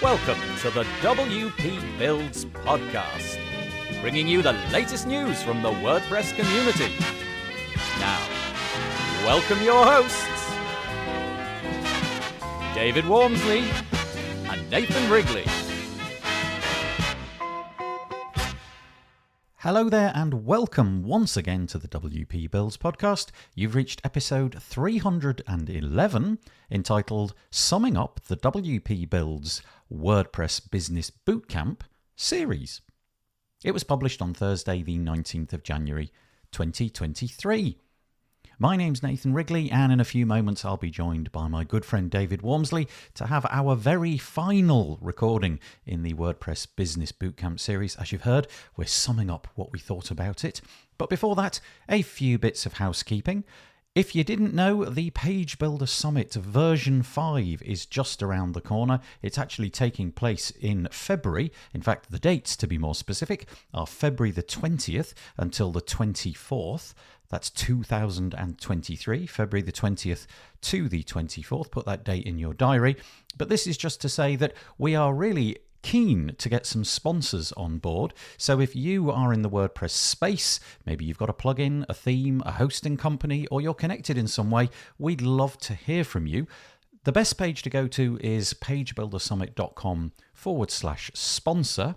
Welcome to the WP Builds podcast, bringing you the latest news from the WordPress community. Now, welcome your hosts, David Wormsley and Nathan Wrigley. Hello there and welcome once again to the WP Builds podcast. You've reached episode 311 entitled Summing Up the WP Builds WordPress Business Bootcamp series. It was published on Thursday the 19th of January 2023. My name's Nathan Wrigley, and in a few moments I'll be joined by my good friend David Wormsley to have our very final recording in the WordPress Business Bootcamp series. As you've heard, we're summing up what we thought about it. But before that, a few bits of housekeeping. If you didn't know, the Page Builder Summit version 5 is just around the corner. It's actually taking place in February. In fact, the dates, to be more specific, are February the 20th until the 24th. That's 2023, February the 20th to the 24th. Put that date in your diary. But this is just to say that we are really keen to get some sponsors on board. So if you are in the WordPress space, maybe you've got a plugin, a theme, a hosting company, or you're connected in some way, we'd love to hear from you. The best page to go to is pagebuildersummit.com/sponsor.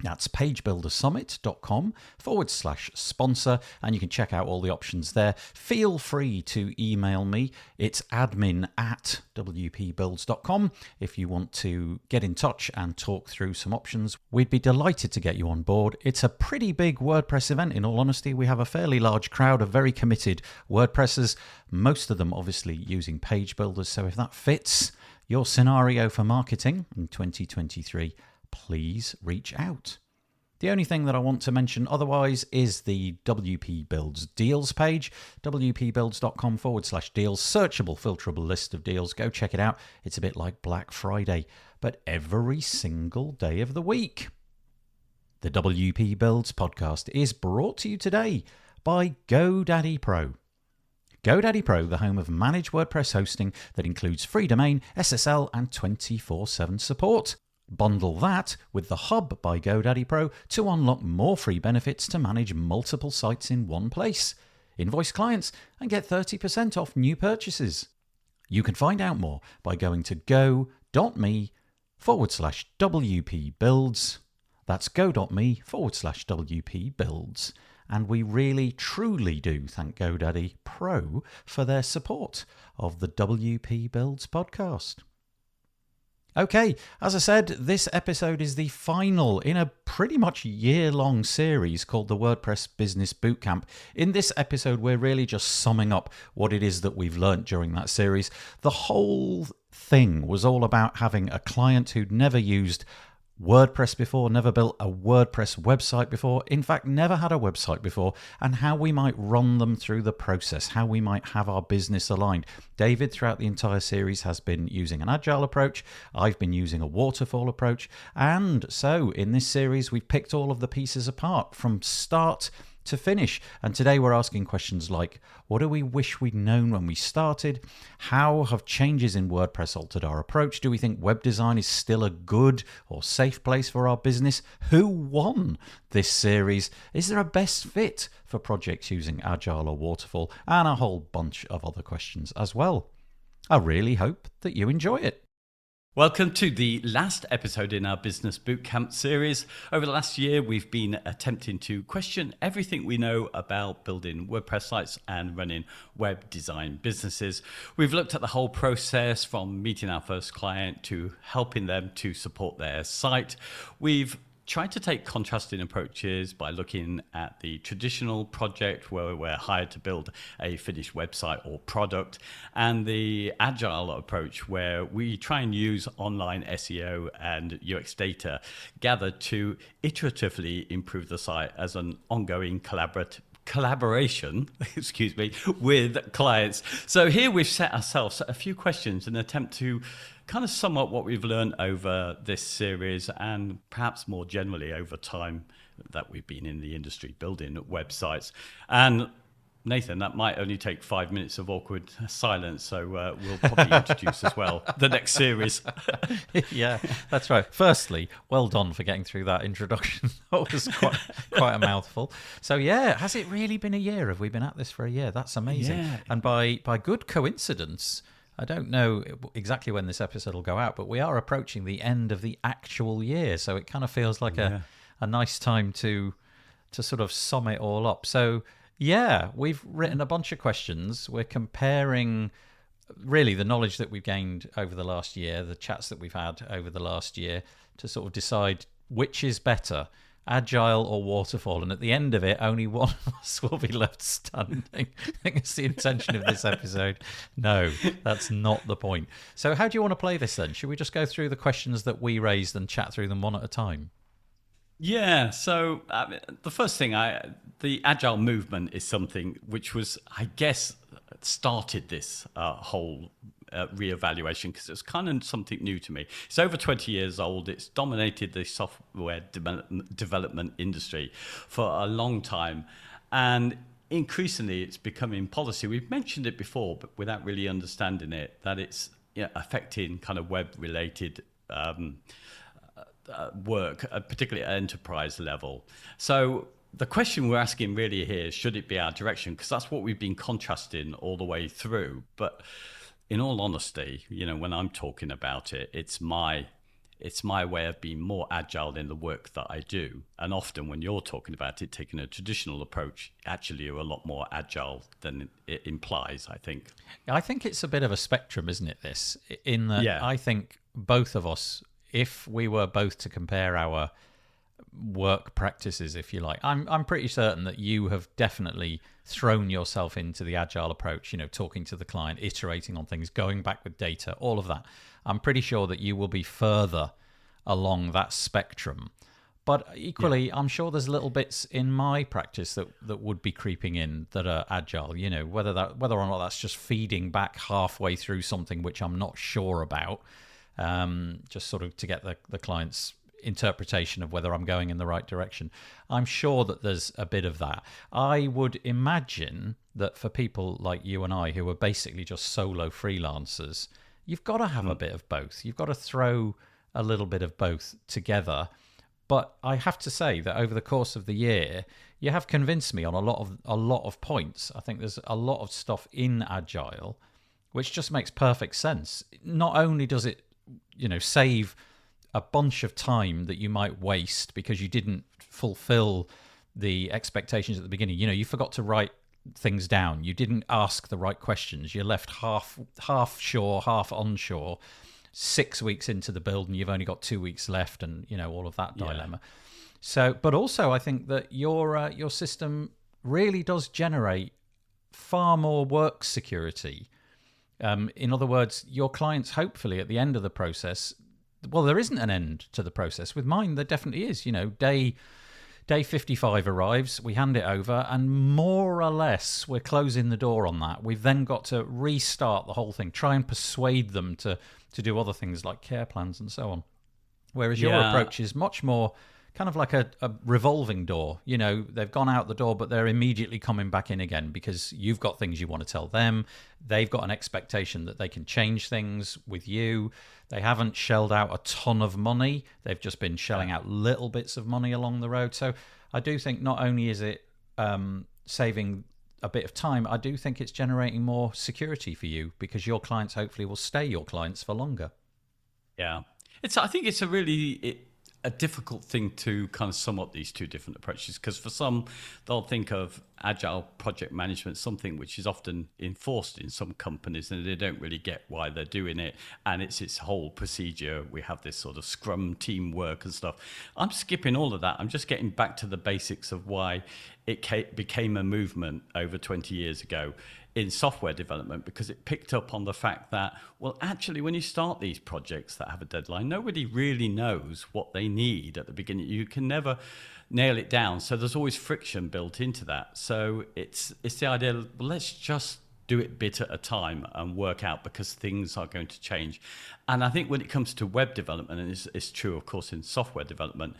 That's pagebuildersummit.com/sponsor, and you can check out all the options there. Feel free to email me. It's admin@wpbuilds.com if you want to get in touch and talk through some options. We'd be delighted to get you on board. It's a pretty big WordPress event, in all honesty. We have a fairly large crowd of very committed WordPressers, most of them obviously using page builders. So if that fits your scenario for marketing in 2023, please reach out. The only thing that I want to mention otherwise is the WP Builds deals page, wpbuilds.com/deals, searchable, filterable list of deals. Go check it out. It's a bit like Black Friday, but every single day of the week. The WP Builds podcast is brought to you today by GoDaddy Pro. GoDaddy Pro, the home of managed WordPress hosting that includes free domain, SSL, and 24/7 support. Bundle that with the Hub by GoDaddy Pro to unlock more free benefits to manage multiple sites in one place. Invoice clients and get 30% off new purchases. You can find out more by going to go.me/WP Builds. That's go.me/WP Builds. And we really, truly do thank GoDaddy Pro for their support of the WP Builds podcast. Okay, as I said, this episode is the final in a pretty much year-long series called the WordPress Business Bootcamp. In this episode, we're really just summing up what it is that we've learnt during that series. The whole thing was all about having a client who'd never used WordPress before, never built a WordPress website before, in fact, never had a website before, and how we might run them through the process, how we might have our business aligned. David, throughout the entire series, has been using an agile approach. I've been using a waterfall approach. And so in this series, we've picked all of the pieces apart from start to finish. And today we're asking questions like, what do we wish we'd known when we started? How have changes in WordPress altered our approach? Do we think web design is still a good or safe place for our business? Who won this series? Is there a best fit for projects using Agile or Waterfall? And a whole bunch of other questions as well. I really hope that you enjoy it. Welcome to the last episode in our Business Bootcamp series. Over the last year, we've been attempting to question everything we know about building WordPress sites and running web design businesses. We've looked at the whole process from meeting our first client to helping them to support their site. We've tried to take contrasting approaches by looking at the traditional project where we're hired to build a finished website or product, and the agile approach where we try and use online SEO and UX data gathered to iteratively improve the site as an ongoing collaboration with clients. So here we've set ourselves a few questions in an attempt to kind of sum up what we've learned over this series and perhaps more generally over time that we've been in the industry building websites. And Nathan, that might only take 5 minutes of awkward silence, so we'll probably introduce as well the next series. Yeah, that's right. Firstly, well done for getting through that introduction. That was quite a mouthful. So yeah, has it really been a year? Have we been at this for a year? That's amazing. Yeah. And by good coincidence, I don't know exactly when this episode will go out, but we are approaching the end of the actual year, so it kind of feels like a nice time to sort of sum it all up. So yeah, we've written a bunch of questions. We're comparing really the knowledge that we've gained over the last year, the chats that we've had over the last year, to sort of decide which is better, agile or waterfall. And at the end of it, only one of us will be left standing. I think it's the intention of this episode. No, that's not the point. So how do you want to play this then? Should we just go through the questions that we raised and chat through them one at a time? Yeah, so the first thing, the agile movement is something which was, I guess, started this whole reevaluation, because it's kind of something new to me. It's over 20 years old. It's dominated the software development industry for a long time. And increasingly, it's becoming policy. We've mentioned it before, but without really understanding it, that it's affecting kind of web-related work, particularly at enterprise level. So the question we're asking really here is, should it be our direction? Because that's what we've been contrasting all the way through. But in all honesty, when I'm talking about it, it's my way of being more agile in the work that I do. And often when you're talking about it, taking a traditional approach, actually you're a lot more agile than it implies, I think. I think it's a bit of a spectrum, isn't it, this? In that I think both of us, if we were both to compare our work practices, if you like, I'm pretty certain that you have definitely thrown yourself into the agile approach, talking to the client, iterating on things, going back with data, all of that. I'm pretty sure that you will be further along that spectrum. But equally, I'm sure there's little bits in my practice that would be creeping in that are agile, whether or not that's just feeding back halfway through something which I'm not sure about. Just sort of to get the client's interpretation of whether I'm going in the right direction. I'm sure that there's a bit of that. I would imagine that for people like you and I, who are basically just solo freelancers, you've got to have a bit of both. You've got to throw a little bit of both together. But I have to say that over the course of the year, you have convinced me on a lot of points. I think there's a lot of stuff in Agile which just makes perfect sense. Not only does it save a bunch of time that you might waste because you didn't fulfill the expectations at the beginning. You forgot to write things down. You didn't ask the right questions. You're left half sure, half unsure, 6 weeks into the build, and you've only got 2 weeks left, and all of that dilemma. So, but also I think that your system really does generate far more work security. In other words, your clients, hopefully at the end of the process, well, there isn't an end to the process. With mine, there definitely is. Day 55 arrives, we hand it over, and more or less we're closing the door on that. We've then got to restart the whole thing, try and persuade them to do other things like care plans and so on. Whereas your approach is much more kind of like a revolving door. They've gone out the door, but they're immediately coming back in again because you've got things you want to tell them. They've got an expectation that they can change things with you. They haven't shelled out a ton of money. They've just been shelling out little bits of money along the road. So I do think not only is it saving a bit of time, I do think it's generating more security for you because your clients hopefully will stay your clients for longer. Yeah. I think it's a difficult thing to kind of sum up these two different approaches, because for some, they'll think of agile project management, something which is often enforced in some companies, and they don't really get why they're doing it. And it's its whole procedure. We have this sort of scrum teamwork and stuff. I'm skipping all of that. I'm just getting back to the basics of why it became a movement over 20 years ago in software development, because it picked up on the fact that, well, actually, when you start these projects that have a deadline, nobody really knows what they need at the beginning. You can never nail it down. So there's always friction built into that. So it's the idea of, well, let's just do it bit at a time and work out, because things are going to change. And I think when it comes to web development, and it's true, of course, in software development,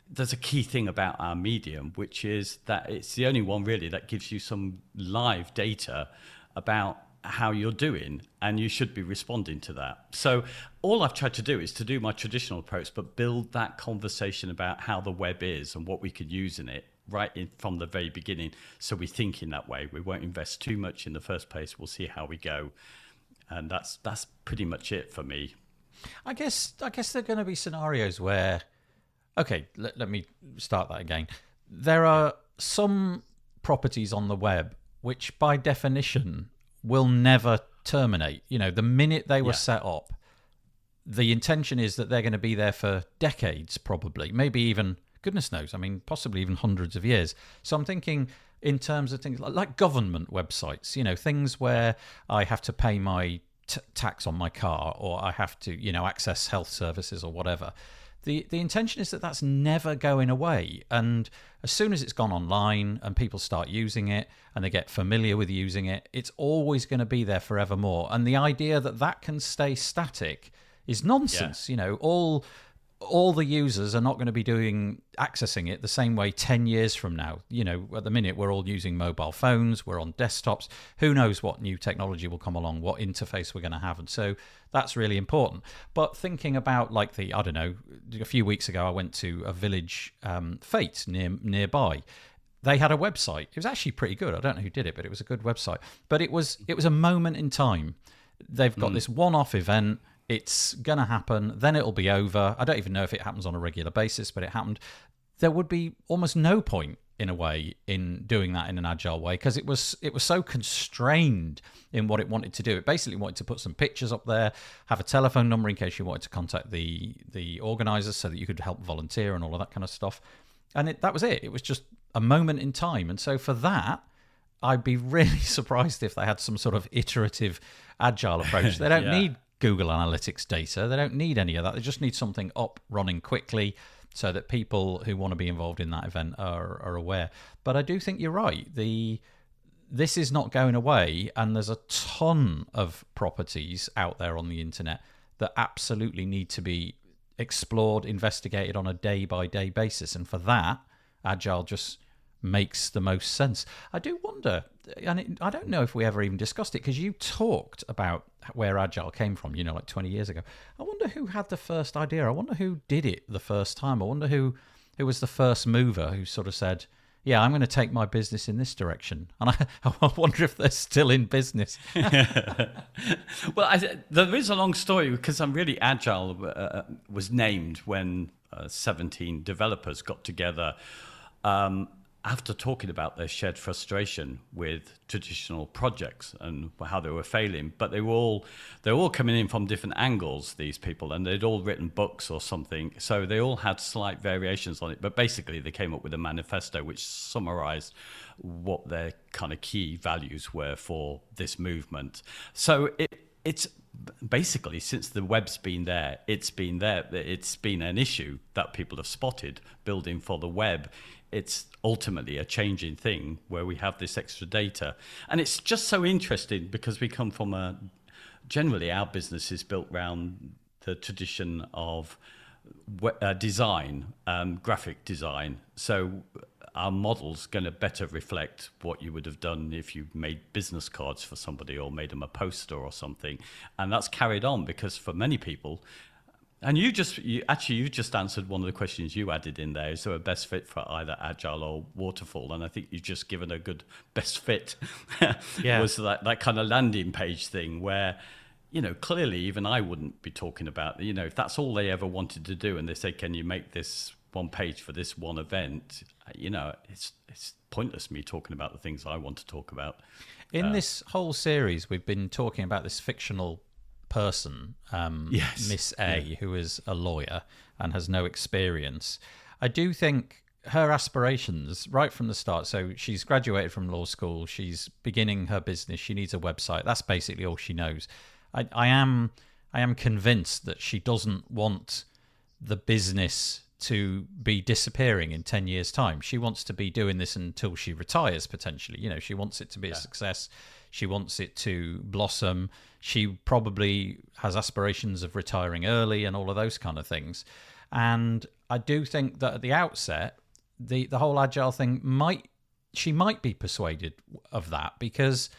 there's a key thing about our medium, which is that it's the only one really that gives you some live data about how you're doing, and you should be responding to that. So all I've tried to do is to do my traditional approach, but build that conversation about how the web is and what we could use in it from the very beginning. So we think in that way. We won't invest too much in the first place. We'll see how we go. And that's pretty much it for me. I guess there are going to be scenarios where, okay, let me start that again. There are some properties on the web which by definition will never terminate. You know, the minute they were set up, the intention is that they're going to be there for decades, probably, maybe even, goodness knows, I mean, possibly even hundreds of years. So I'm thinking in terms of things like government websites, you know, things where I have to pay my tax on my car, or I have to, you know, access health services or whatever. The intention is that that's never going away. And as soon as it's gone online and people start using it and they get familiar with using it, it's always going to be there forevermore. And the idea that that can stay static is nonsense. You know, all the users are not going to be accessing it the same way 10 years from now. You know, at the minute, we're all using mobile phones, we're on desktops. Who knows what new technology will come along, what interface we're going to have. And so that's really important. But thinking about like I don't know, a few weeks ago, I went to a village fete nearby. They had a website. It was actually pretty good. I don't know who did it, but it was a good website. But it was a moment in time. They've got this one-off event. It's going to happen, then it'll be over. I don't even know if it happens on a regular basis, but it happened. There would be almost no point, in a way, in doing that in an agile way, because it was so constrained in what it wanted to do. It basically wanted to put some pictures up there, have a telephone number in case you wanted to contact the organisers so that you could help volunteer and all of that kind of stuff. And that was it. It was just a moment in time. And so for that, I'd be really surprised if they had some sort of iterative agile approach. They don't need Google Analytics data. They don't need any of that. They just need something up, running quickly so that people who want to be involved in that event are aware. But I do think you're right. This is not going away, and there's a ton of properties out there on the internet that absolutely need to be explored, investigated on a day-by-day basis. And for that, Agile just makes the most sense. I do wonder, and I don't know if we ever even discussed it, because you talked about where Agile came from, you know, like 20 years ago. I wonder who had the first idea. I wonder who did it the first time. I wonder who was the first mover who sort of said, yeah, I'm going to take my business in this direction. And I wonder if they're still in business. Well, there is a long story, because I'm really Agile was named when 17 developers got together after talking about their shared frustration with traditional projects and how they were failing. But they're all coming in from different angles, these people, and they'd all written books or something. So they all had slight variations on it. But basically, they came up with a manifesto which summarized what their kind of key values were for this movement. So it's basically, since the web's been there. It's been an issue that people have spotted building for the web. It's ultimately a changing thing where we have this extra data. And it's just so interesting because we come from generally our business is built around the tradition of design, graphic design. So our model's going to better reflect what you would have done if you made business cards for somebody or made them a poster or something. And that's carried on because for many people, and you just answered one of the questions you added in there. Is there a best fit for either Agile or Waterfall? And I think you've just given a good best fit. Yeah. Was that kind of landing page thing where, you know, clearly even I wouldn't be talking about, you know, if that's all they ever wanted to do and they say, can you make this one page for this one event? You know, it's pointless me talking about the things I want to talk about. In this whole series, we've been talking about this fictional person, Miss A, who is a lawyer and has no experience. I do think her aspirations right from the start, so she's graduated from law school, she's beginning her business, she needs a website, that's basically all she knows. I am convinced that she doesn't want the business to be disappearing in 10 years' time. She wants to be doing this until she retires, potentially. You know, she wants it to be a success. She wants it to blossom. She probably has aspirations of retiring early and all of those kind of things. And I do think that at the outset, the whole agile thing she might be persuaded of that, because,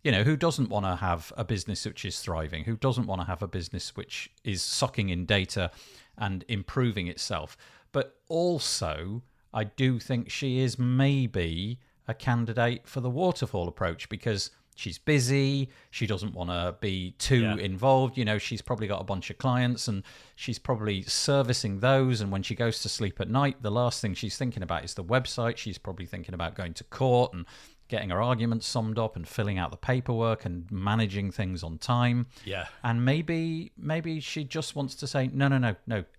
you know, who doesn't want to have a business which is thriving? Who doesn't want to have a business which is sucking in data and improving itself? But also, I do think she is maybe a candidate for the waterfall approach, because she's busy. She doesn't want to be too involved. You know, she's probably got a bunch of clients and she's probably servicing those. And when she goes to sleep at night, the last thing she's thinking about is the website. She's probably thinking about going to court and getting her arguments summed up and filling out the paperwork and managing things on time. Yeah. And maybe she just wants to say, no,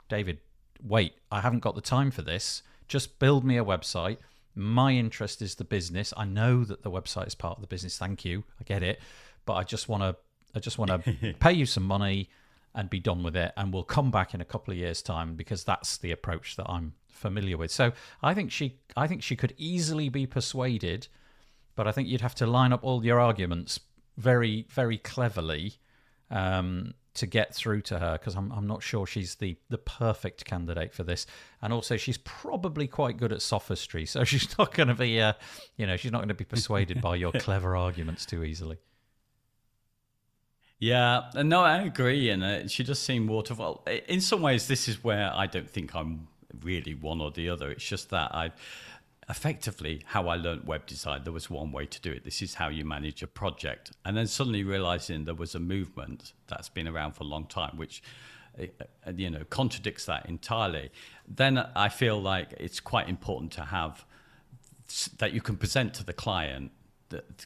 David, wait, I haven't got the time for this. Just build me a website. My interest is the business. I know that the website is part of the business. Thank you. I get it. But I just want to pay you some money and be done with it. And we'll come back in a couple of years' time, because that's the approach that I'm familiar with. So I think she could easily be persuaded, but I think you'd have to line up all your arguments very, very cleverly to get through to her, because I'm not sure she's the perfect candidate for this. And also, she's probably quite good at sophistry, so she's not going to be she's not going to be persuaded by your clever arguments too easily. Yeah, no, I agree. And she does seem waterfall. In some ways, this is where I don't think I'm really one or the other. It's just that effectively, how I learned web design, there was one way to do it. This is how you manage a project. And then suddenly realizing there was a movement that's been around for a long time, which, contradicts that entirely. Then I feel like it's quite important to have that you can present to the client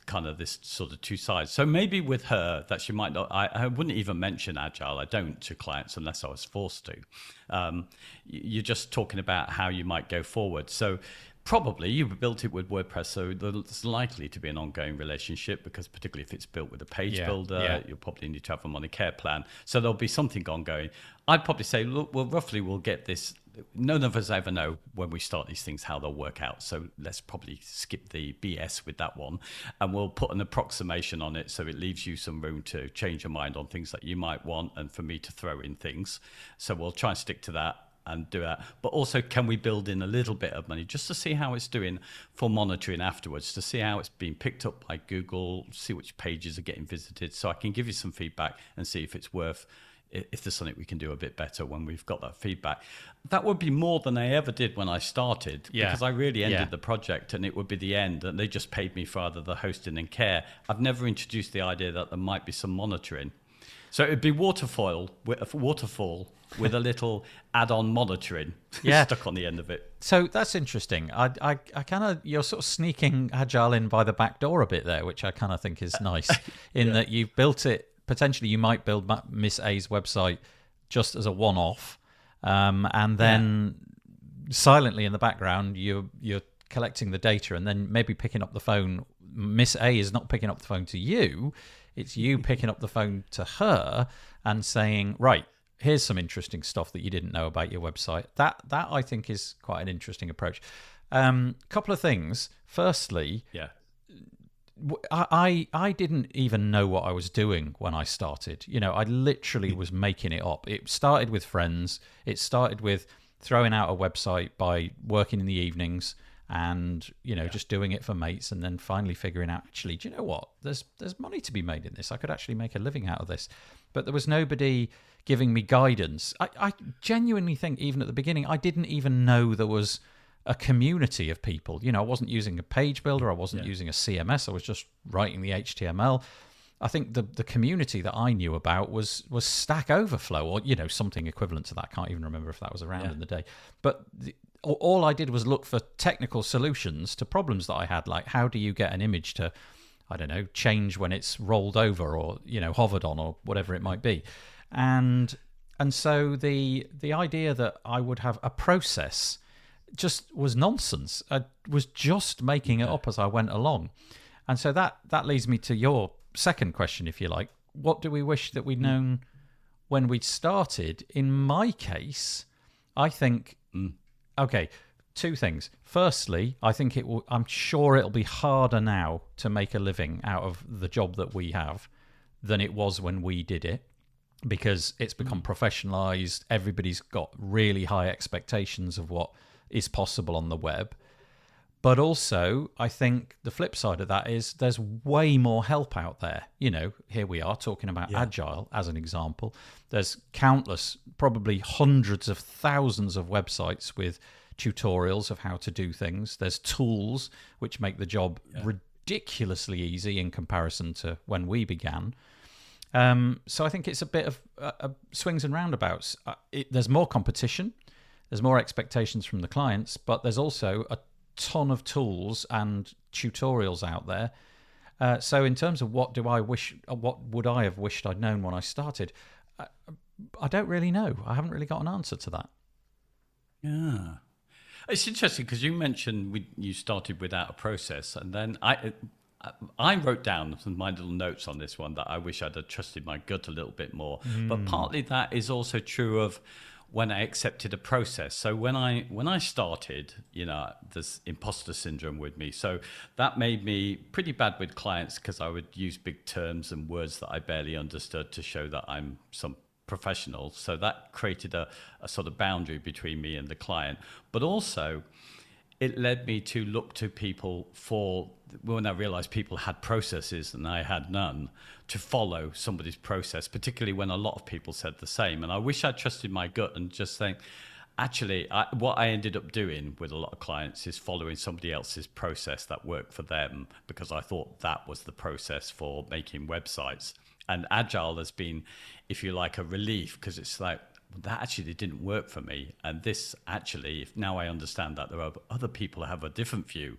kind of this sort of two sides. So maybe with her, that she might not, I wouldn't even mention agile. I don't to clients unless I was forced to. You're just talking about how you might go forward. So probably you built it with WordPress, so there's likely to be an ongoing relationship, because particularly if it's built with a page builder, you'll probably need to have a money care plan. So there'll be something ongoing. I'd probably say, look, well, roughly we'll get this. None of us ever know when we start these things how they'll work out. So let's probably skip the BS with that one, and we'll put an approximation on it, so it leaves you some room to change your mind on things that you might want, and for me to throw in things. So we'll try and stick to that and do that. But also, can we build in a little bit of money just to see how it's doing for monitoring afterwards, to see how it's being picked up by Google, see which pages are getting visited, so I can give you some feedback and see if it's worth, if there's something we can do a bit better when we've got that feedback. That would be more than I ever did when I started, because I really ended the project and it would be the end, and they just paid me for either the hosting and care. I've never introduced the idea that there might be some monitoring. So it'd be waterfall with a little add-on monitoring stuck on the end of it. So that's interesting. I kind of, you're sort of sneaking agile in by the back door a bit there, which I kind of think is nice, in that you've built it. Potentially, you might build Miss A's website just as a one-off, and then silently in the background, you're collecting the data, and then maybe picking up the phone. Miss A is not picking up the phone to you. It's you picking up the phone to her and saying, right, here's some interesting stuff that you didn't know about your website. That I think is quite an interesting approach. Couple of things. Firstly, I didn't even know what I was doing when I started. You know, I literally was making it up. It started with friends. It started with throwing out a website by working in the evenings, and just doing it for mates, and then finally figuring out, actually, do you know what, there's money to be made in this. I could actually make a living out of this. But there was nobody giving me guidance. I genuinely think, even at the beginning, I didn't even know there was a community of people. I wasn't using a page builder, I wasn't using a CMS, I was just writing the HTML. I think the community that I knew about was Stack Overflow, or something equivalent to that. I can't even remember if that was around in the day. But all I did was look for technical solutions to problems that I had, like how do you get an image to, I don't know, change when it's rolled over or hovered on or whatever it might be. And so the idea that I would have a process just was nonsense. I was just making it up as I went along. And so that leads me to your second question, if you like. What do we wish that we'd known when we started? In my case, I think Okay, two things. Firstly, I think I'm sure it'll be harder now to make a living out of the job that we have than it was when we did it, because it's become professionalized. Everybody's got really high expectations of what is possible on the web. But also, I think the flip side of that is there's way more help out there. Here we are talking about Agile as an example. There's countless, probably hundreds of thousands of websites with tutorials of how to do things. There's tools which make the job ridiculously easy in comparison to when we began. So I think it's a bit of swings and roundabouts. There's more competition, there's more expectations from the clients, but there's also a ton of tools and tutorials out there. So in terms of what would I have wished I'd known when I started, I don't really know. I haven't really got an answer to that. Yeah. It's interesting because you mentioned you started without a process, and then I wrote down some of my little notes on this one that I wish I'd have trusted my gut a little bit more. But partly that is also true of when I accepted a process. So when I started, there's imposter syndrome with me. So that made me pretty bad with clients because I would use big terms and words that I barely understood to show that I'm some professional. So that created a sort of boundary between me and the client. But also, it led me to look to people when I realized people had processes and I had none, to follow somebody's process, particularly when a lot of people said the same. And I wish I trusted my gut and just think, actually, what I ended up doing with a lot of clients is following somebody else's process that worked for them, because I thought that was the process for making websites. And Agile has been, if you like, a relief, because it's like, that actually didn't work for me. And this actually, if now I understand that there are other people who have a different view,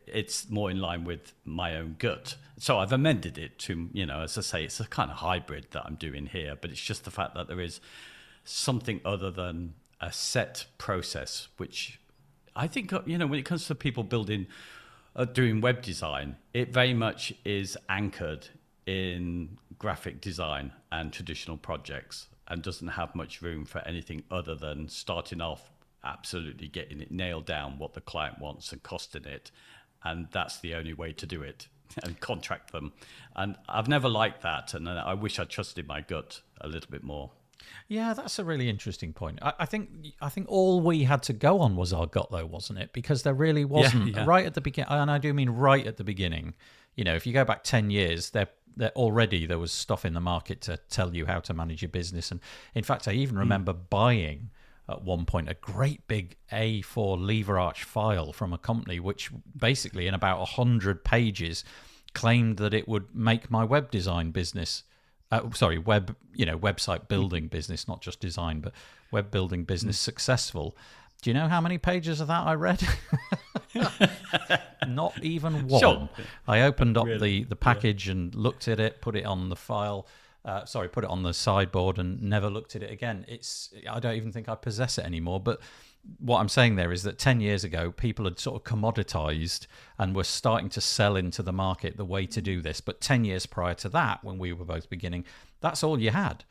it's more in line with my own gut. So I've amended it to, as I say, it's a kind of hybrid that I'm doing here, but it's just the fact that there is something other than a set process, which I think, when it comes to people doing web design, it very much is anchored in graphic design and traditional projects, and doesn't have much room for anything other than starting off absolutely getting it nailed down, what the client wants, and costing it. And that's the only way to do it, and contract them. And I've never liked that, and I wish I trusted my gut a little bit more. Yeah, that's a really interesting point. I think all we had to go on was our gut, though, wasn't it? Because there really wasn't right at the beginning, and I do mean right at the beginning. If you go back 10 years, there was stuff in the market to tell you how to manage your business. And in fact, I even remember buying at one point a great big A4 lever arch file from a company which basically in about 100 pages claimed that it would make my web design business website building business, not just design, but web building business successful. Do you know how many pages of that I read? Not even one. Sure. I opened up the package and looked at it, put it on the file, put it on the sideboard, and never looked at it again. I don't even think I possess it anymore. But what I'm saying there is that 10 years ago, people had sort of commoditized and were starting to sell into the market the way to do this. But 10 years prior to that, when we were both beginning, that's all you had.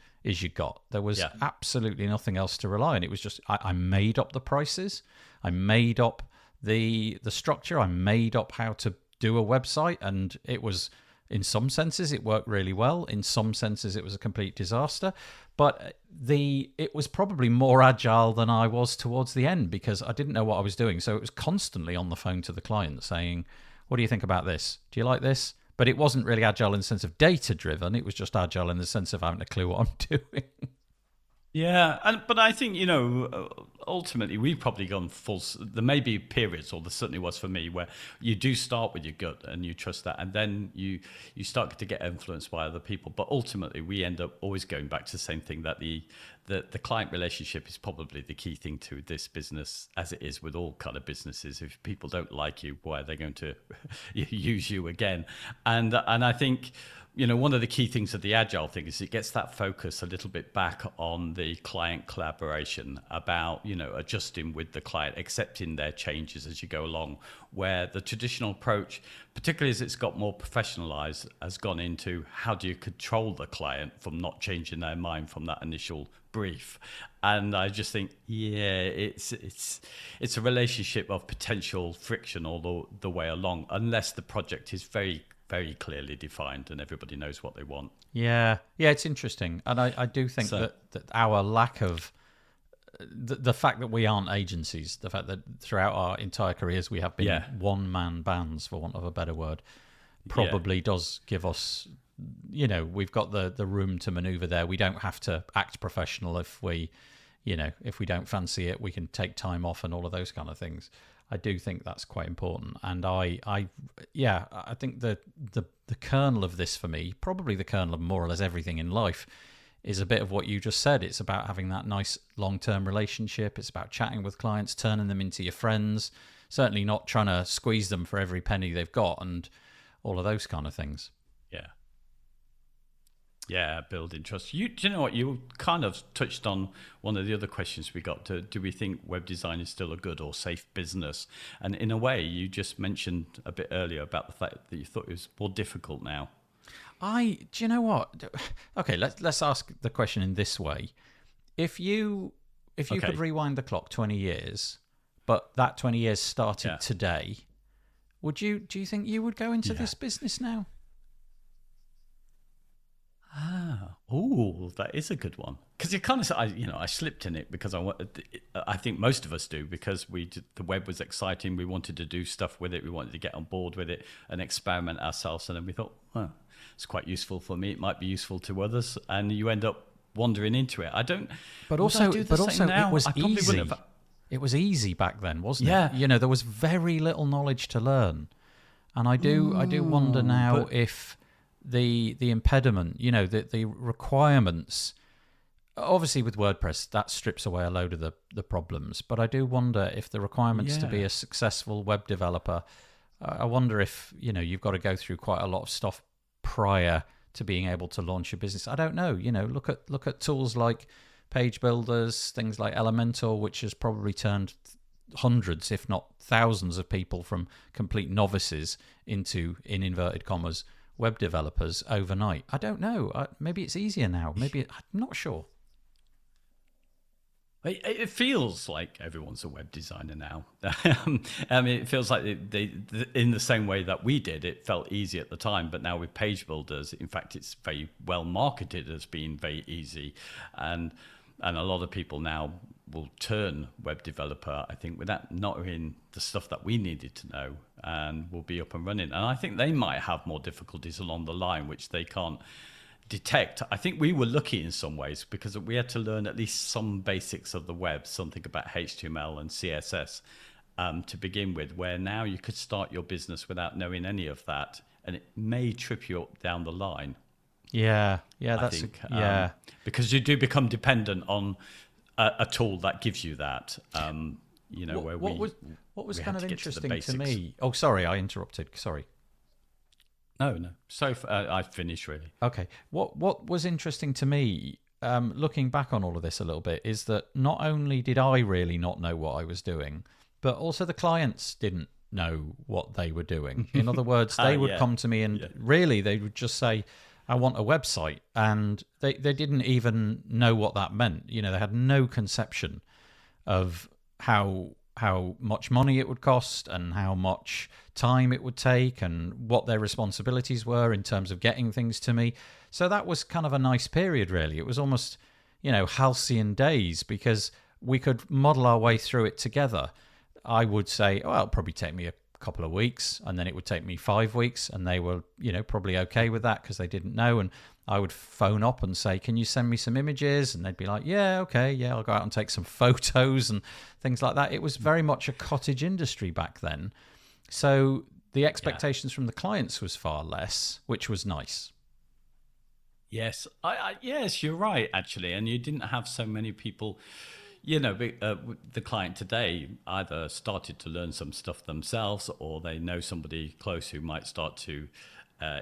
There was absolutely nothing else to rely on. It was just I made up the prices, I made up the structure, I made up how to do a website, and it was, in some senses it worked really well, in some senses it was a complete disaster. But it was probably more agile than I was towards the end, because I didn't know what I was doing. So it was constantly on the phone to the client saying, what do you think about this? Do you like this? But it wasn't really agile in the sense of data-driven. It was just agile in the sense of having a clue what I'm doing. Yeah, but I think, ultimately we've probably gone full. There may be periods, or there certainly was for me, where you do start with your gut and you trust that, and then you start to get influenced by other people. But ultimately, we end up always going back to the same thing, that the client relationship is probably the key thing to this business, as it is with all kind of businesses. If people don't like you, why are they going to use you again? And I think one of the key things of the agile thing is it gets that focus a little bit back on the client collaboration about, adjusting with the client, accepting their changes as you go along, where the traditional approach, particularly as it's got more professionalized, has gone into how do you control the client from not changing their mind from that initial brief. And I just think, it's a relationship of potential friction all the way along, unless the project is very, very clearly defined and everybody knows what they want. Yeah, it's interesting. And I do think that our lack of the fact that we aren't agencies, the fact that throughout our entire careers we have been one-man bands, for want of a better word, probably does give us, we've got the room to maneuver there. We don't have to act professional if we don't fancy it. We can take time off and all of those kind of things. I do think that's quite important. And I think the kernel of this for me, probably the kernel of more or less everything in life, is a bit of what you just said. It's about having that nice long-term relationship. It's about chatting with clients, turning them into your friends, certainly not trying to squeeze them for every penny they've got and all of those kind of things. Yeah, building trust. Do you know what? You kind of touched on one of the other questions we got to. Do we think web design is still a good or safe business? And in a way, you just mentioned a bit earlier about the fact that you thought it was more difficult now. Do you know what? Okay, let's ask the question in this way. If you could rewind the clock 20 years, but that 20 years started today, do you think you would go into this business now? That is a good one. Because you kind of, I slipped in it because I think most of us do, because the web was exciting. We wanted to do stuff with it. We wanted to get on board with it and experiment ourselves. And then we thought, it's quite useful for me. It might be useful to others. And you end up wandering into it. But also, it was easy. It was easy back then, wasn't it? There was very little knowledge to learn. And I do wonder now if the impediment, the requirements, obviously with WordPress, that strips away a load of the problems. But I do wonder if the requirements to be a successful web developer, I wonder if, you've got to go through quite a lot of stuff prior to being able to launch a business. I don't know. Look at tools like page builders, things like Elementor, which has probably turned hundreds, if not thousands of people from complete novices into, in inverted commas, web developers overnight. I don't know. Maybe it's easier now. Maybe I'm not sure. It feels like everyone's a web designer now. It feels like they, in the same way that we did, it felt easy at the time. But now with page builders, in fact, it's very well marketed as being very easy, and a lot of people now will turn web developer, I think, without knowing the stuff that we needed to know, and will be up and running. And I think they might have more difficulties along the line, which they can't detect. I think we were lucky in some ways because we had to learn at least some basics of the web, something about HTML and CSS to begin with, where now you could start your business without knowing any of that, and it may trip you up down the line. Because you do become dependent on a tool that gives you that. What was kind of interesting to me? Oh, sorry, I interrupted. Sorry. No. So I finished really. Okay. What was interesting to me, looking back on all of this a little bit, is that not only did I really not know what I was doing, but also the clients didn't know what they were doing. In other words, they would come to me and really they would just say, I want a website. And they didn't even know what that meant. They had no conception of how much money it would cost and how much time it would take and what their responsibilities were in terms of getting things to me. So that was kind of a nice period, really. It was almost, halcyon days because we could model our way through it together. I would say, it'll probably take me a couple of weeks, and then it would take me 5 weeks, and they were, probably okay with that because they didn't know. And I would phone up and say, can you send me some images? And they'd be like, yeah, okay, yeah, I'll go out and take some photos and things like that. It was very much a cottage industry back then. So the expectations from the clients was far less, which was nice. Yes, yes, you're right, actually. And you didn't have so many people, the client today either started to learn some stuff themselves, or they know somebody close who might start to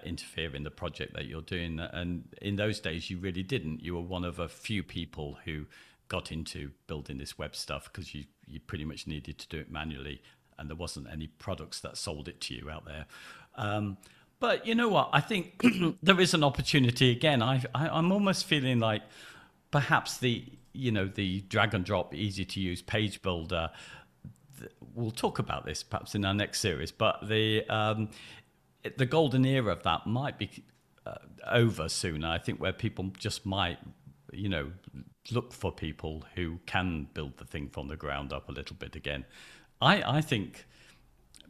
interfere in the project that you're doing. And in those days, you really didn't. You were one of a few people who got into building this web stuff because you pretty much needed to do it manually, and there wasn't any products that sold it to you out there. But you know what? I think there is an opportunity again. I'm almost feeling like perhaps the drag and drop, easy to use page builder. We'll talk about this perhaps in our next series, but the golden era of that might be over soon. I think where people just might, look for people who can build the thing from the ground up a little bit again. I think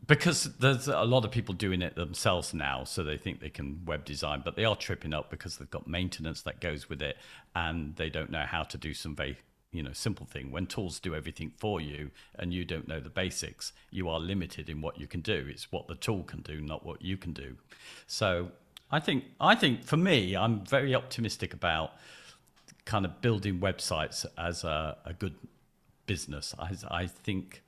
because there's a lot of people doing it themselves now, so they think they can web design, but they are tripping up because they've got maintenance that goes with it, and they don't know how to do some very simple thing. When tools do everything for you and you don't know the basics, you are limited in what you can do. It's what the tool can do, not what you can do. So I think for me, I'm very optimistic about kind of building websites as a good business. I think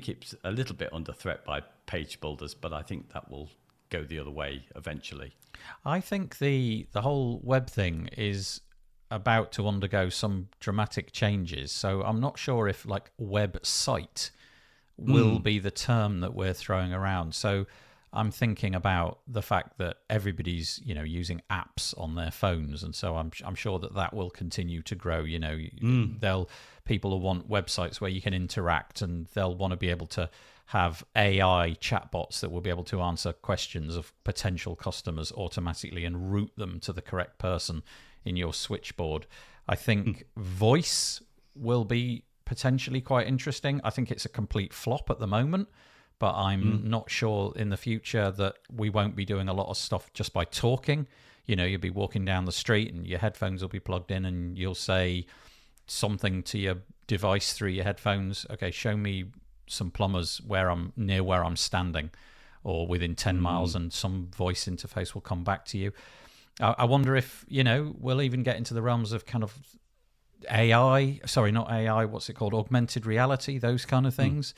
it's a little bit under threat by page builders, but I think that will go the other way eventually. I think the whole web thing is about to undergo some dramatic changes. So I'm not sure if like website will be the term that we're throwing around. So I'm thinking about the fact that everybody's using apps on their phones, and so I'm sure that will continue to grow. People will want websites where you can interact, and they'll want to be able to have AI chatbots that will be able to answer questions of potential customers automatically and route them to the correct person in your switchboard. I think voice will be potentially quite interesting. I think it's a complete flop at the moment, but I'm not sure in the future that we won't be doing a lot of stuff just by talking. You'll be walking down the street and your headphones will be plugged in, and you'll say something to your device through your headphones. Okay, show me some plumbers where I'm standing, or within 10 miles, and some voice interface will come back to you. I wonder if, we'll even get into the realms of kind of AI, sorry, not AI, what's it called? Augmented reality, those kind of things.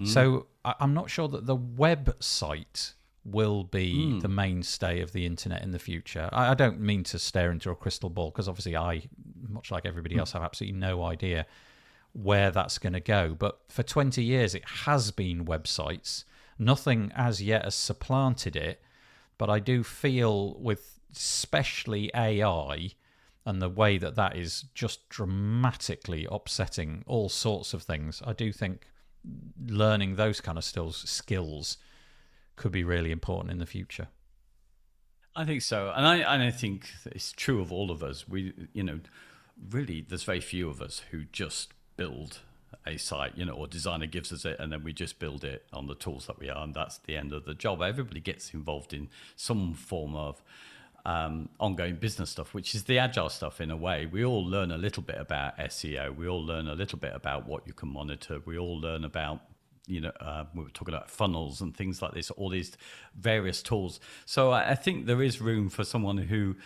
So I'm not sure that the website will be the mainstay of the internet in the future. I don't mean to stare into a crystal ball, because obviously I, much like everybody else, have absolutely no idea where that's going to go. But for 20 years, it has been websites. Nothing as yet has supplanted it. But I do feel with especially AI and the way that is just dramatically upsetting all sorts of things, I do think learning those kind of skills could be really important in the future. I think so. And I think it's true of all of us. We, really, there's very few of us who just build a site, or designer gives us it and then we just build it on the tools that we are, and that's the end of the job. Everybody gets involved in some form of ongoing business stuff, which is the agile stuff in a way. We all learn a little bit about SEO. We all learn a little bit about what you can monitor. We all learn about, we were talking about funnels and things like this, all these various tools. So I think there is room for someone who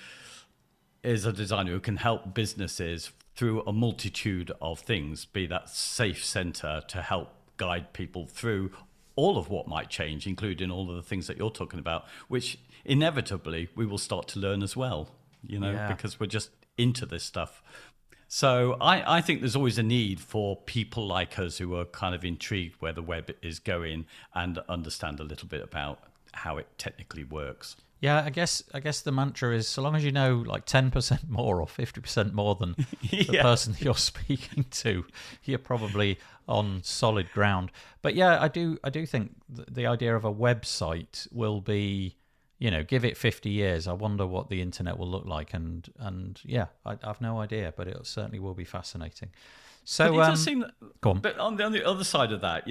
is a designer who can help businesses through a multitude of things, be that safe center to help guide people through all of what might change, including all of the things that you're talking about, which inevitably we will start to learn as well, because we're just into this stuff. So I think there's always a need for people like us who are kind of intrigued where the web is going and understand a little bit about how it technically works. Yeah, I guess the mantra is, so long as you know like 10% more or 50% more than the person you're speaking to, you're probably on solid ground. But yeah, I do think the idea of a website will be, give it 50 years. I wonder what the internet will look like, and yeah, I've no idea, but it certainly will be fascinating. So but it does seem that, go on. But on the other side of that,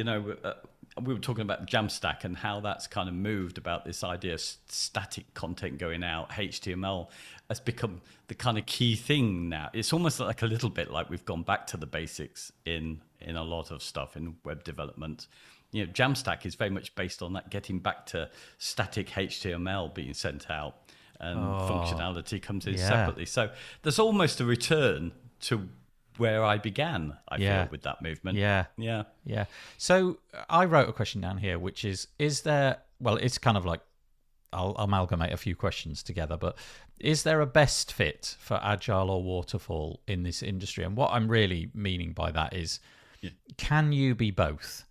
we were talking about Jamstack and how that's kind of moved, about this idea of static content going out. HTML has become the kind of key thing now. It's almost like a little bit like we've gone back to the basics in a lot of stuff in web development. Jamstack is very much based on that, getting back to static HTML being sent out, and functionality comes in separately. So there's almost a return to where I began, I feel, with that movement. Yeah. So I wrote a question down here, which is there, well, it's kind of like I'll amalgamate a few questions together. But is there a best fit for agile or waterfall in this industry? And what I'm really meaning by that is, can you be both?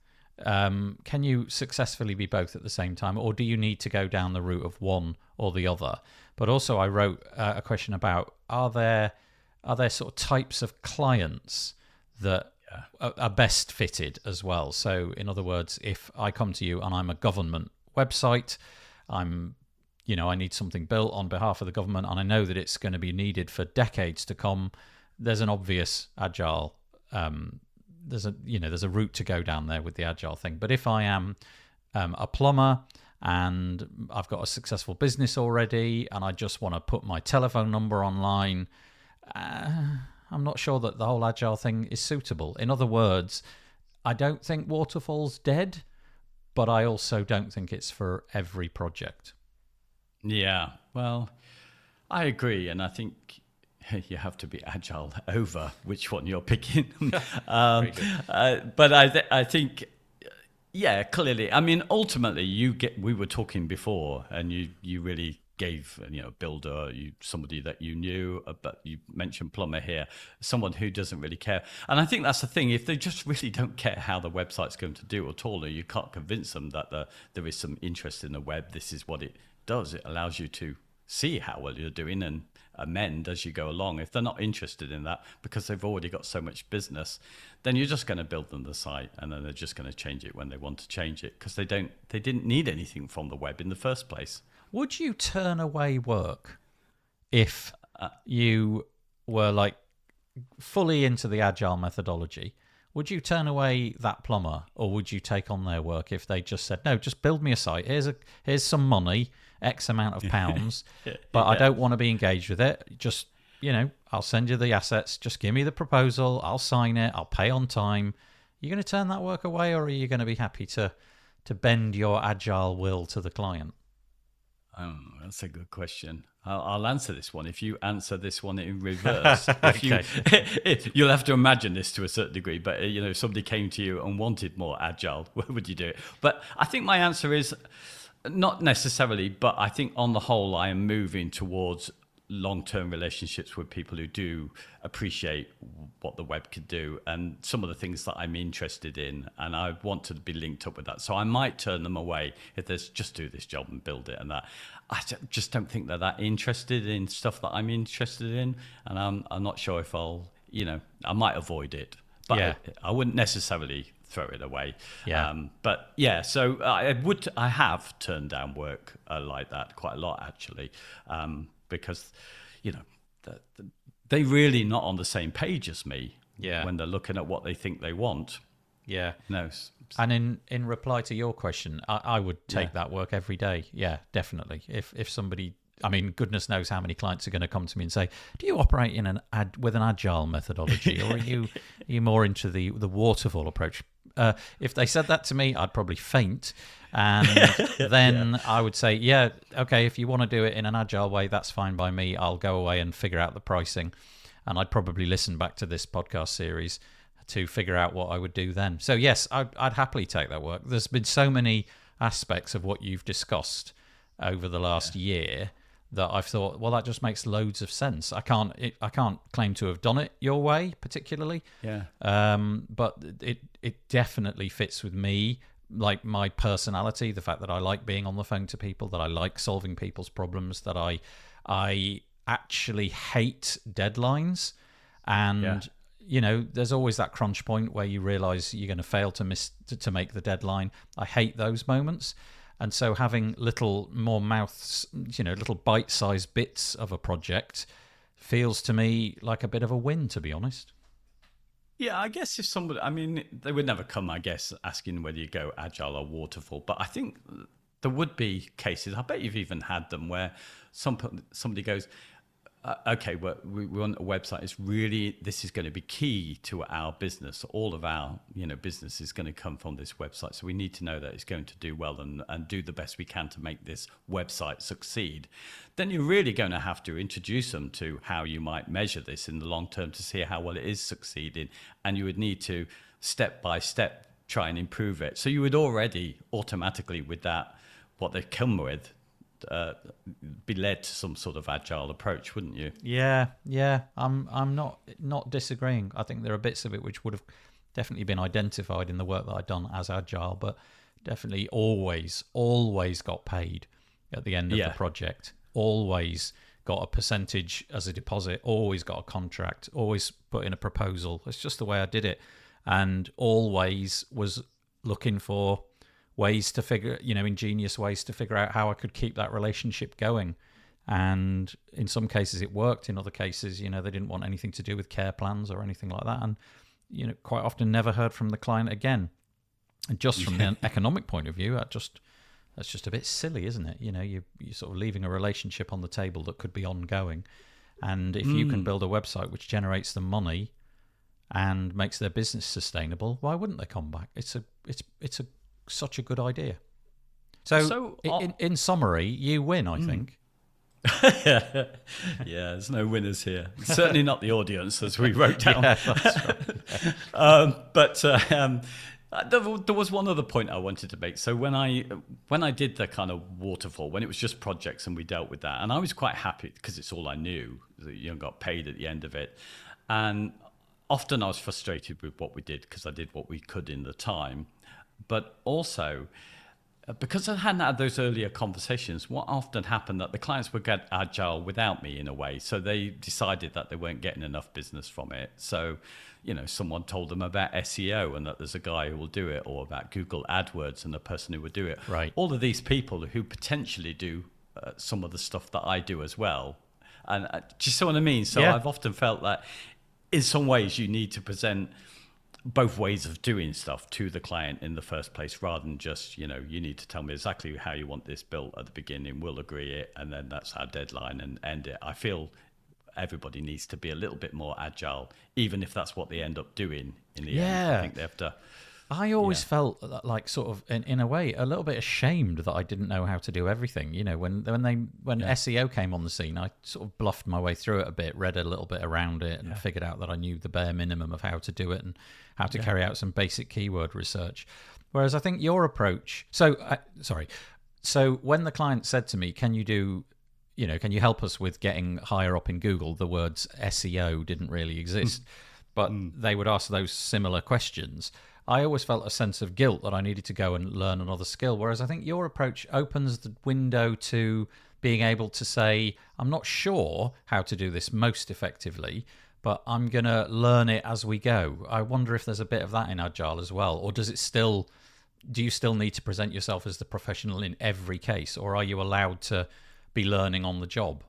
Can you successfully be both at the same time, or do you need to go down the route of one or the other? But also, I wrote a question about are there sort of types of clients that are best fitted as well? So, in other words, if I come to you and I'm a government website, I need something built on behalf of the government, and I know that it's going to be needed for decades to come. There's an obvious agile. There's a route to go down there with the agile thing. But if I am a plumber and I've got a successful business already, and I just want to put my telephone number online, I'm not sure that the whole agile thing is suitable. In other words, I don't think waterfall's dead, but I also don't think it's for every project. Yeah, well, I agree, and I think you have to be agile over which one you're picking. But I think, yeah, clearly. I mean, ultimately, we were talking before, and you really gave, builder, somebody that you knew, but you mentioned plumber here, someone who doesn't really care. And I think that's the thing. If they just really don't care how the website's going to do at all, or you can't convince them that there is some interest in the web, this is what it does. It allows you to see how well you're doing and amend as you go along. If they're not interested in that because they've already got so much business, then you're just going to build them the site, and then they're just going to change it when they want to change it, because they didn't need anything from the web in the first place. Would you turn away work if you were like fully into the agile methodology? Would you turn away that plumber, or would you take on their work if they just said, no, just build me a site, here's some money, X amount of pounds, but I don't want to be engaged with it, just, I'll send you the assets, just give me the proposal, I'll sign it, I'll pay on time. You're going to turn that work away, or are you going to be happy to bend your agile will to the client? Oh, that's a good question. I'll answer this one. If you answer this one in reverse, you'll have to imagine this to a certain degree. But if somebody came to you and wanted more agile, where would you do it? But I think my answer is not necessarily. But I think on the whole, I am moving towards long-term relationships with people who do appreciate what the web could do and some of the things that I'm interested in, and I want to be linked up with that. So I might turn them away if there's just do this job and build it and that. I just don't think they're that interested in stuff that I'm interested in, and I'm not sure if I'll, I might avoid it, but I wouldn't necessarily throw it away. But yeah, so I have turned down work like that quite a lot, actually. Because, they really not on the same page as me when they're looking at what they think they want. Yeah. No. And in reply to your question, I would take that work every day. Yeah, definitely. If somebody, I mean, goodness knows how many clients are going to come to me and say, do you operate in with an agile methodology, or are you more into the waterfall approach? If they said that to me, I'd probably faint. And then I would say, yeah, okay, if you want to do it in an agile way, that's fine by me. I'll go away and figure out the pricing. And I'd probably listen back to this podcast series to figure out what I would do then. So yes, I'd happily take that work. There's been so many aspects of what you've discussed over the last year that I've thought, well, that just makes loads of sense. I can't claim to have done it your way particularly. But it definitely fits with me, like my personality, the fact that I like being on the phone to people, that I like solving people's problems, that I actually hate deadlines, and there's always that crunch point where you realize you're going to fail to make the deadline. I hate those moments. And so having little more mouths, little bite-sized bits of a project feels to me like a bit of a win, to be honest. Yeah, I guess if somebody, I mean, they would never come, I guess, asking whether you go agile or waterfall. But I think there would be cases, I bet you've even had them, where somebody goes, okay, well, we want a website. This is going to be key to our business. All of our, business is going to come from this website. So we need to know that it's going to do well and do the best we can to make this website succeed. Then you're really going to have to introduce them to how you might measure this in the long term to see how well it is succeeding. And you would need to step by step try and improve it. So you would already automatically with that, what they come with, be led to some sort of agile approach, wouldn't you? Yeah. I'm not disagreeing. I think there are bits of it which would have definitely been identified in the work that I'd done as agile, but definitely always got paid at the end of the project. Always got a percentage as a deposit, always got a contract, always put in a proposal. It's just the way I did it, and always was looking for ways to ingenious ways to figure out how I could keep that relationship going. And in some cases it worked. In other cases, they didn't want anything to do with care plans or anything like that. And, quite often never heard from the client again. And just from an economic point of view, that's just a bit silly, isn't it? You're sort of leaving a relationship on the table that could be ongoing. And if you can build a website which generates them money and makes their business sustainable, why wouldn't they come back? It's such a good idea. So in summary, you win, I think. Yeah, there's no winners here. Certainly not the audience, as we wrote down. Yeah, that's right. There was one other point I wanted to make. So when I did the kind of waterfall, when it was just projects and we dealt with that, and I was quite happy because it's all I knew. Got paid at the end of it, and often I was frustrated with what we did because I did what we could in the time, but also because I hadn't had those earlier conversations, what often happened that the clients would get agile without me in a way. So they decided that they weren't getting enough business from it. So, someone told them about SEO and that there's a guy who will do it, or about Google AdWords and the person who would do it. Right. All of these people who potentially do some of the stuff that I do as well. And do you see what I mean? So I've often felt that in some ways you need to present both ways of doing stuff to the client in the first place, rather than just, you need to tell me exactly how you want this built at the beginning, we'll agree it, and then that's our deadline and end it. I feel everybody needs to be a little bit more agile, even if that's what they end up doing in the end. I think they have to. I always felt like sort of in a way a little bit ashamed that I didn't know how to do everything. When SEO came on the scene, I sort of bluffed my way through it a bit, read a little bit around it, and figured out that I knew the bare minimum of how to do it and how to carry out some basic keyword research. Whereas I think your approach. So when the client said to me, "Can you help us with getting higher up in Google?" The words SEO didn't really exist, but they would ask those similar questions. I always felt a sense of guilt that I needed to go and learn another skill, whereas I think your approach opens the window to being able to say, I'm not sure how to do this most effectively, but I'm going to learn it as we go. I wonder if there's a bit of that in Agile as well, or do you still need to present yourself as the professional in every case, or are you allowed to be learning on the job?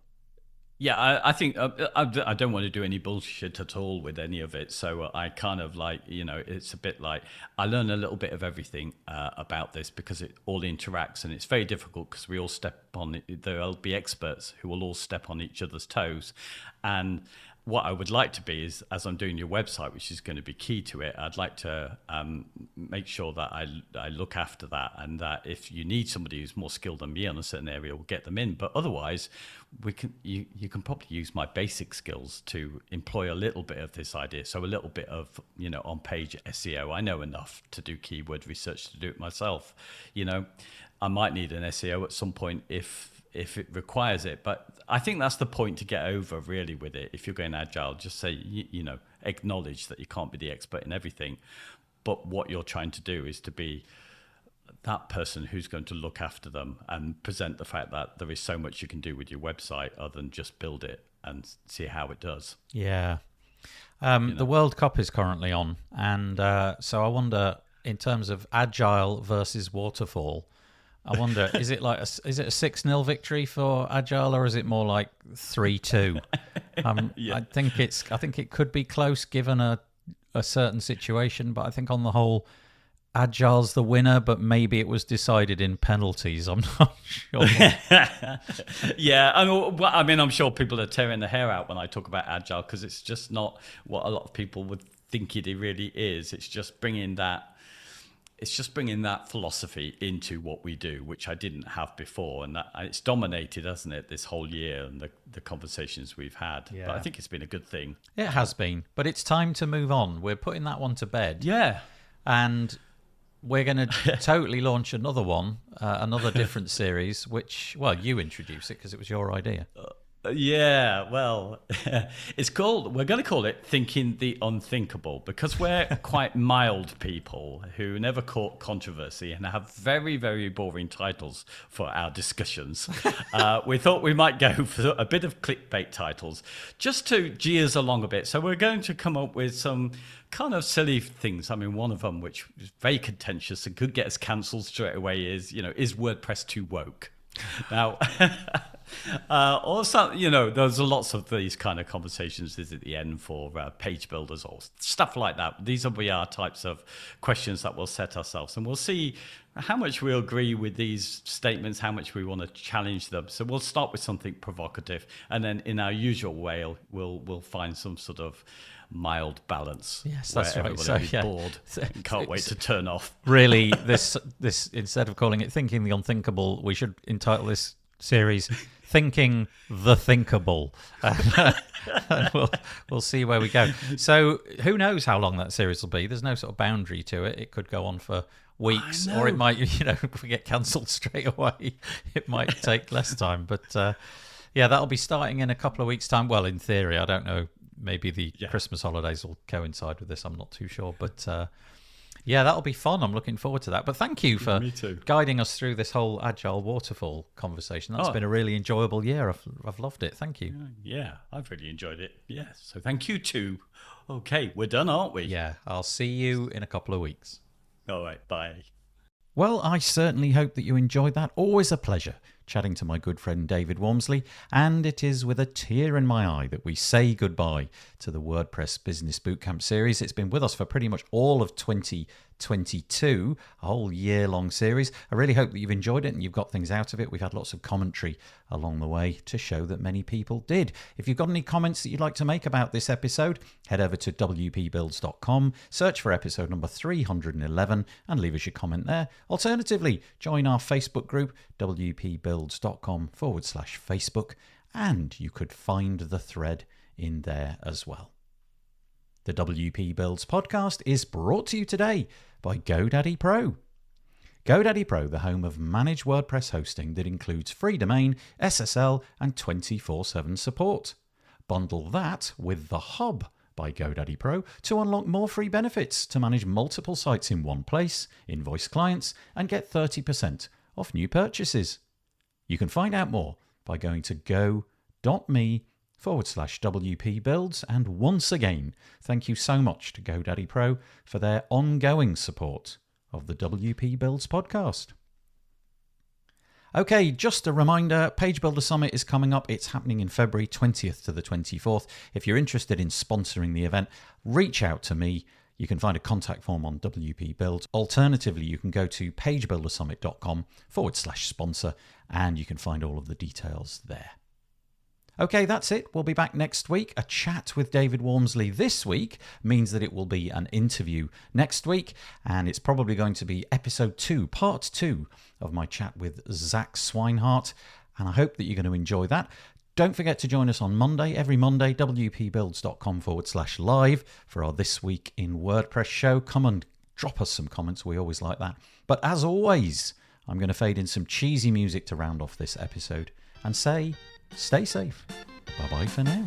Yeah, I think I don't want to do any bullshit at all with any of it. So I kind of it's a bit like I learn a little bit of everything about this because it all interacts, and it's very difficult because we all step on it. There'll be experts who will all step on each other's toes. And what I would like to be is, as I'm doing your website, which is going to be key to it, I'd like to make sure that I look after that, and that if you need somebody who's more skilled than me on a certain area, we'll get them in. But otherwise, you can probably use my basic skills to employ a little bit of this idea. So a little bit of, on-page SEO. I know enough to do keyword research to do it myself. I might need an SEO at some point if it requires it. But I think that's the point to get over really with it. If you're going agile, just say, acknowledge that you can't be the expert in everything. But what you're trying to do is to be that person who's going to look after them and present the fact that there is so much you can do with your website other than just build it and see how it does. Yeah. The World Cup is currently on. And so I wonder, in terms of agile versus waterfall, I wonder, is it a 6-0 victory for Agile, or is it more like 3-2? I think it could be close given a certain situation, but I think on the whole, Agile's the winner, but maybe it was decided in penalties. I'm not sure. Yeah, I mean, I'm sure people are tearing their hair out when I talk about Agile, because it's just not what a lot of people would think it really is. It's just bringing that philosophy into what we do, which I didn't have before, and it's dominated, hasn't it, this whole year, and the conversations we've had. Yeah. But I think it's been a good thing. It has been, but it's time to move on. We're putting that one to bed. Yeah. And we're going to totally launch another one, another different series, which, well, you introduce it because it was your idea. Yeah, well, we're going to call it Thinking the Unthinkable, because we're quite mild people who never caught controversy and have very, very boring titles for our discussions. We thought we might go for a bit of clickbait titles just to gee us along a bit. So we're going to come up with some kind of silly things. I mean, one of them, which is very contentious and could get us cancelled straight away, is WordPress too woke? Now, also, there's lots of these kind of conversations at the end for page builders or stuff like that. These will be our types of questions that we'll set ourselves, and we'll see how much we agree with these statements, how much we want to challenge them. So we'll start with something provocative, and then in our usual way, we'll find some sort of mild balance. Yes, that's right. Everybody will be bored and can't wait to turn off. Really, this instead of calling it Thinking the Unthinkable, we should entitle this series Thinking the Thinkable. And we'll see where we go. So who knows how long that series will be? There's no sort of boundary to it. It could go on for weeks, or it might, if we get cancelled straight away, it might take less time. But yeah, that'll be starting in a couple of weeks' time. Well, in theory, I don't know. Maybe the Christmas holidays will coincide with this. I'm not too sure. But yeah, that'll be fun. I'm looking forward to that. But thank you for guiding us through this whole Agile Waterfall conversation. That's been a really enjoyable year. I've loved it. Thank you. Yeah, I've really enjoyed it. Yeah, so thank you too. Okay, we're done, aren't we? Yeah, I'll see you in a couple of weeks. All right, bye. Well, I certainly hope that you enjoyed that. Always a pleasure chatting to my good friend David Wormsley, and it is with a tear in my eye that we say goodbye to the WordPress Business Bootcamp series. It's been with us for pretty much all of 2022, a whole year-long series. I really hope that you've enjoyed it and you've got things out of it. We've had lots of commentary along the way to show that many people did. If you've got any comments that you'd like to make about this episode, head over to wpbuilds.com, search for episode number 311 and leave us your comment there. Alternatively, join our Facebook group, wpbuilds.com/Facebook, and you could find the thread in there as well. The WP Builds podcast is brought to you today by GoDaddy Pro. GoDaddy Pro, the home of managed WordPress hosting that includes free domain, SSL, and 24/7 support. Bundle that with The Hub by GoDaddy Pro to unlock more free benefits to manage multiple sites in one place, invoice clients, and get 30% off new purchases. You can find out more by going to go.me/WP Builds. And once again, thank you so much to GoDaddy Pro for their ongoing support of the WP Builds podcast. Okay, just a reminder, Page Builder Summit is coming up. It's happening in February 20th to the 24th. If you're interested in sponsoring the event, reach out to me. You can find a contact form on WP Builds. Alternatively, you can go to pagebuildersummit.com/sponsor and you can find all of the details there. Okay, that's it. We'll be back next week. A chat with David Wormsley this week means that it will be an interview next week, and it's probably going to be episode 2, part 2 of my chat with Zach Swinehart, and I hope that you're going to enjoy that. Don't forget to join us on Monday, every Monday, wpbuilds.com/live for our This Week in WordPress show. Come and drop us some comments. We always like that. But as always, I'm going to fade in some cheesy music to round off this episode and say, stay safe. Bye-bye for now.